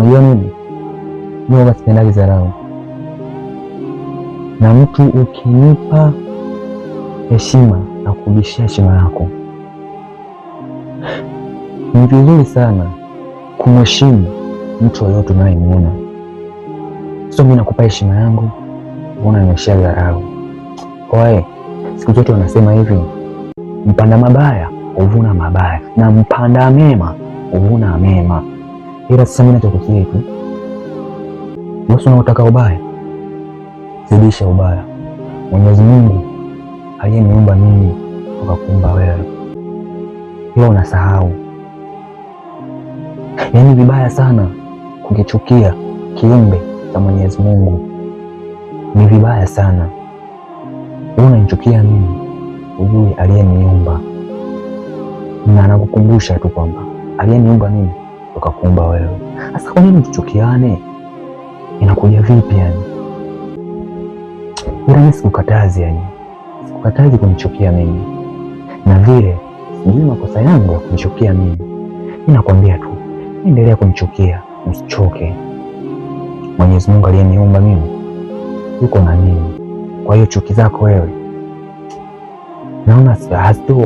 Unajua nini? Mimi huwa sipendagi dharau, na mtu ukinipa heshima na kurudishia heshima yako, ni vizuri sana kumheshimu mtu yoyote unayemuona. Sio mimi nakupa heshima yangu unanionyesha dharau. Oe, siku zote wanasema hivi, mpanda mabaya huvuna mabaya na mpanda mema huvuna mema. Ila sasa mimi nachokusihi tu, wewe unataka ubaya, zidisha ubaya. Mwenyezi Mungu aliyeniumba mimi akakuumba wewe, hiyo unasahau. Yaani vibaya sana kukichukia kiumbe cha Mwenyezi Mungu, ni vibaya sana. Wewe unanichukia mimi, ujue aliyeniumba, na nakukumbusha tu kwamba aliyeniumba mimi akakuumba wewe. Sasa kwa nini tuchukiane? Inakuja vipi yani? Ila sikukatazi yani, sikukatazi kunichukia mimi, na vile sijui makosa yangu ya kunichukia mimi. Ninakwambia tu endelea kunichukia, usichoke. Mwenyezi Mungu aliyeniumba mimi yuko na mimi. Kwa hiyo chuki zako wewe naona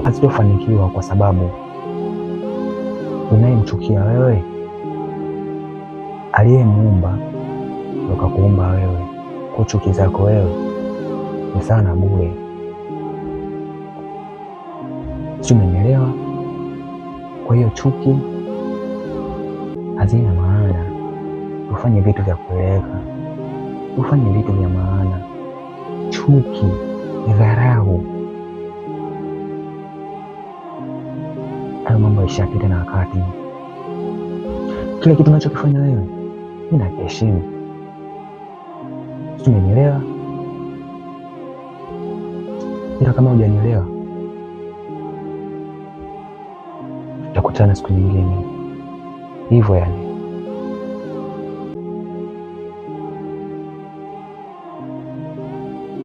hazitofanikiwa, kwa sababu unayemchukia wewe aliyemuumba ndio kakuumba wewe. Kwa chuki zako wewe ni sana bure. Sio, umenielewa? Kwa hiyo chuki hazina maana. Ufanye vitu vya kueleweka, ufanye vitu vya maana. Chuki, dharau, hayo mambo yashapita na wakati. Kile kitu unachokifanya wewe mimi nakiheshimu. Sio, umenielewa? Ila kama hujanielewa, tutakutana siku nyingine. Hivyo yani.